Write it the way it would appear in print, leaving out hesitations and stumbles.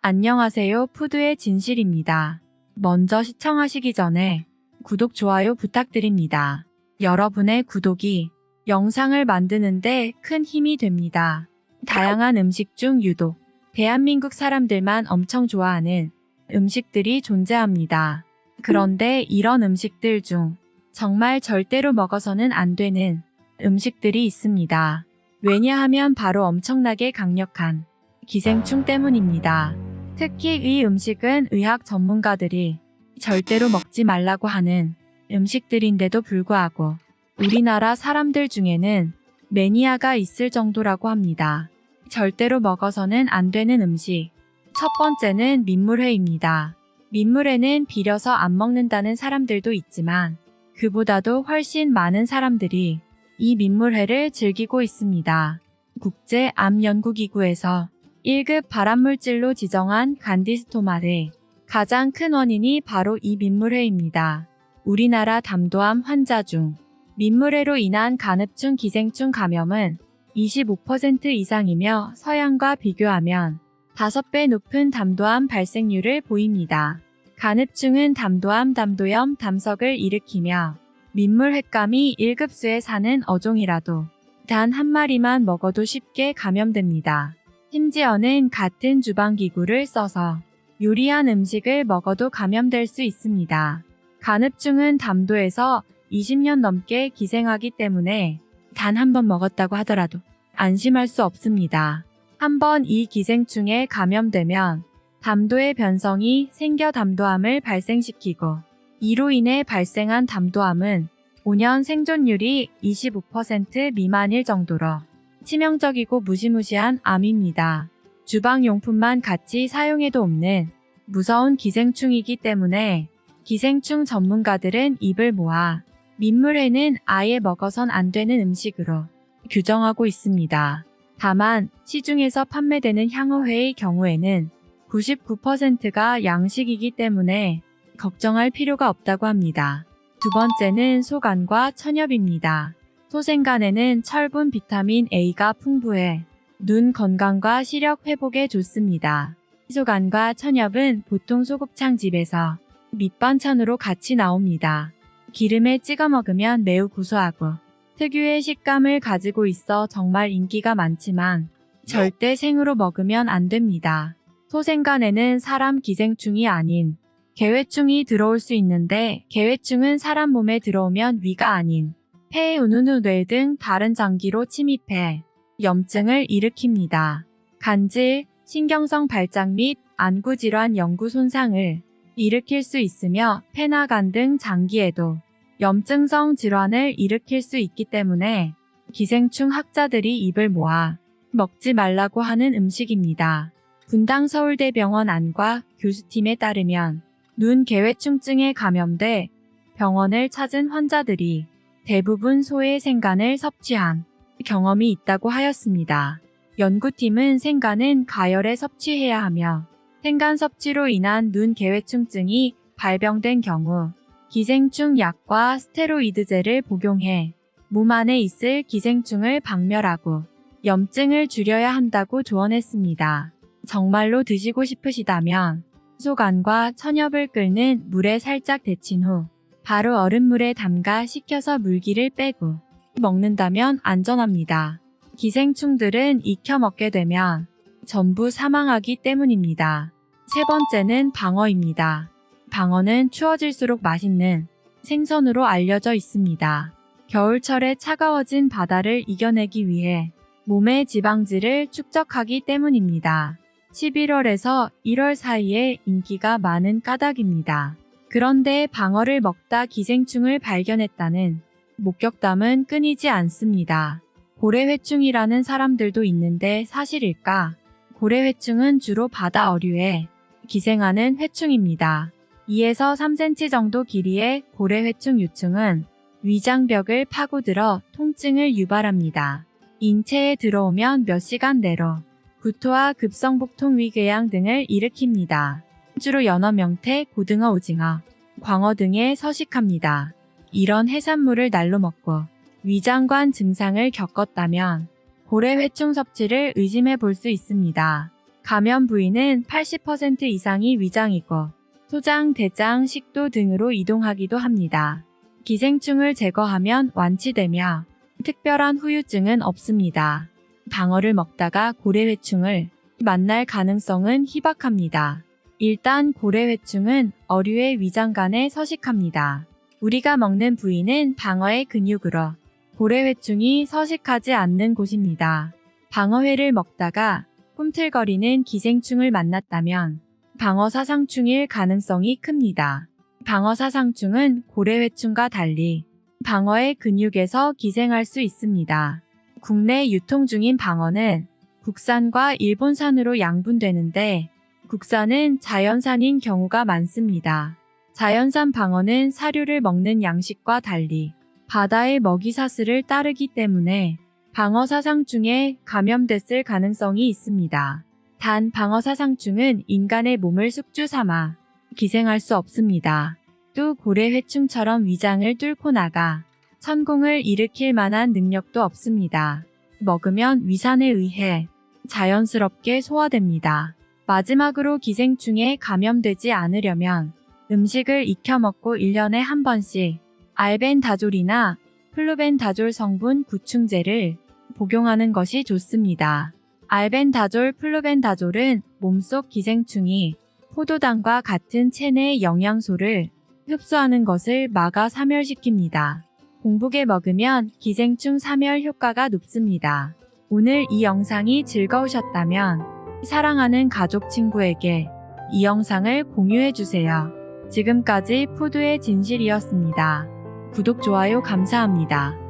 안녕하세요. 푸드의 진실입니다. 먼저 시청하시기 전에 구독, 좋아요 부탁드립니다. 여러분의 구독이 영상을 만드는데 큰 힘이 됩니다. 다양한 음식 중 유독 대한민국 사람들만 엄청 좋아하는 음식들이 존재합니다. 그런데 이런 음식들 중 정말 절대로 먹어서는 안 되는 음식들이 있습니다. 왜냐하면 바로 엄청나게 강력한 기생충 때문입니다. 특히 이 음식은 의학 전문가들이 절대로 먹지 말라고 하는 음식들인데도 불구하고 우리나라 사람들 중에는 매니아가 있을 정도라고 합니다. 절대로 먹어서는 안 되는 음식. 첫 번째는 민물회입니다. 민물회는 비려서 안 먹는다는 사람들도 있지만 그보다도 훨씬 많은 사람들이 이 민물회를 즐기고 있습니다. 국제암연구기구에서 1급 발암물질로 지정한 간디스토마의 가장 큰 원인이 바로 이 민물회입니다. 우리나라 담도암 환자 중 민물회로 인한 간흡충 기생충 감염은 25% 이상이며 서양과 비교하면 5배 높은 담도암 발생률을 보입니다. 간흡충은 담도암, 담도염, 담석을 일으키며 민물횟감이 1급수에 사는 어종이라도 단 한 마리만 먹어도 쉽게 감염됩니다. 심지어는 같은 주방기구를 써서 요리한 음식을 먹어도 감염될 수 있습니다. 간흡충은 담도에서 20년 넘게 기생하기 때문에 단 한 번 먹었다고 하더라도 안심할 수 없습니다. 한번 이 기생충에 감염되면 담도의 변성이 생겨 담도암을 발생시키고 이로 인해 발생한 담도암은 5년 생존율이 25% 미만일 정도로 치명적이고 무시무시한 암입니다. 주방용품만 같이 사용해도 없는 무서운 기생충이기 때문에 기생충 전문가들은 입을 모아 민물회는 아예 먹어선 안 되는 음식으로 규정하고 있습니다. 다만 시중에서 판매되는 향어회의 경우에는 99%가 양식이기 때문에 걱정할 필요가 없다고 합니다. 두 번째는 소간과 천엽입니다. 소생간에는 철분, 비타민 A가 풍부해 눈 건강과 시력 회복에 좋습니다. 소간과 천엽은 보통 소곱창집에서 밑반찬으로 같이 나옵니다. 기름에 찍어 먹으면 매우 고소하고 특유의 식감을 가지고 있어 정말 인기가 많지만 절대 생으로 먹으면 안 됩니다. 소생간에는 사람 기생충이 아닌 개회충이 들어올 수 있는데 개회충은 사람 몸에 들어오면 위가 아닌 폐, 운후, 뇌 등 다른 장기로 침입해 염증을 일으킵니다. 간질, 신경성 발작 및 안구질환 영구 손상을 일으킬 수 있으며 폐나 간 등 장기에도 염증성 질환을 일으킬 수 있기 때문에 기생충 학자들이 입을 모아 먹지 말라고 하는 음식입니다. 분당 서울대병원 안과 교수팀에 따르면 눈 개회충증에 감염돼 병원을 찾은 환자들이 대부분 소의 생간을 섭취한 경험이 있다고 하였습니다. 연구팀은 생간은 가열에 섭취해야 하며 생간 섭취로 인한 눈 개회충증이 발병된 경우 기생충 약과 스테로이드제를 복용해 몸 안에 있을 기생충을 박멸하고 염증을 줄여야 한다고 조언했습니다. 정말로 드시고 싶으시다면 소간과 천엽을 끓는 물에 살짝 데친 후 바로 얼음물에 담가 식혀서 물기를 빼고 먹는다면 안전합니다. 기생충들은 익혀 먹게 되면 전부 사망하기 때문입니다. 세 번째는 방어입니다. 방어는 추워질수록 맛있는 생선으로 알려져 있습니다. 겨울철에 차가워진 바다를 이겨내기 위해 몸의 지방질을 축적하기 때문입니다. 11월에서 1월 사이에 인기가 많은 까닭입니다. 그런데 방어를 먹다 기생충을 발견했다는 목격담은 끊이지 않습니다. 고래회충이라는 사람들도 있는데 사실일까? 고래회충은 주로 바다 어류에 기생하는 회충입니다. 2에서 3cm 정도 길이의 고래회충 유충은 위장벽을 파고들어 통증을 유발합니다. 인체에 들어오면 몇 시간 내로 구토와 급성복통, 위궤양 등을 일으킵니다. 주로 연어, 명태, 고등어, 오징어, 광어 등에 서식합니다. 이런 해산물을 날로 먹고 위장관 증상을 겪었다면 고래회충 섭취를 의심해 볼 수 있습니다. 감염 부위는 80% 이상이 위장이고 소장, 대장, 식도 등으로 이동하기도 합니다. 기생충을 제거하면 완치되며 특별한 후유증은 없습니다. 방어를 먹다가 고래회충을 만날 가능성은 희박합니다. 일단 고래회충은 어류의 위장관에 서식합니다. 우리가 먹는 부위는 방어의 근육으로 고래회충이 서식하지 않는 곳입니다. 방어회를 먹다가 꿈틀거리는 기생충을 만났다면 방어사상충일 가능성이 큽니다. 방어사상충은 고래회충과 달리 방어의 근육에서 기생할 수 있습니다. 국내 유통 중인 방어는 국산과 일본산으로 양분되는데 국산은 자연산인 경우가 많습니다. 자연산 방어는 사료를 먹는 양식과 달리 바다의 먹이사슬을 따르기 때문에 방어사상충에 감염됐을 가능성이 있습니다. 단 방어사상충은 인간의 몸을 숙주 삼아 기생할 수 없습니다. 또 고래회충처럼 위장을 뚫고 나가 천공을 일으킬 만한 능력도 없습니다. 먹으면 위산에 의해 자연스럽게 소화됩니다. 마지막으로 기생충에 감염되지 않으려면 음식을 익혀 먹고 1년에 한 번씩 알벤다졸이나 플루벤다졸 성분 구충제를 복용하는 것이 좋습니다. 알벤다졸, 플루벤다졸은 몸속 기생충이 포도당과 같은 체내 영양소를 흡수하는 것을 막아 사멸시킵니다. 공복에 먹으면 기생충 사멸 효과가 높습니다. 오늘 이 영상이 즐거우셨다면 사랑하는 가족 친구에게 이 영상을 공유해주세요. 지금까지 푸드의 진실이었습니다. 구독, 좋아요 감사합니다.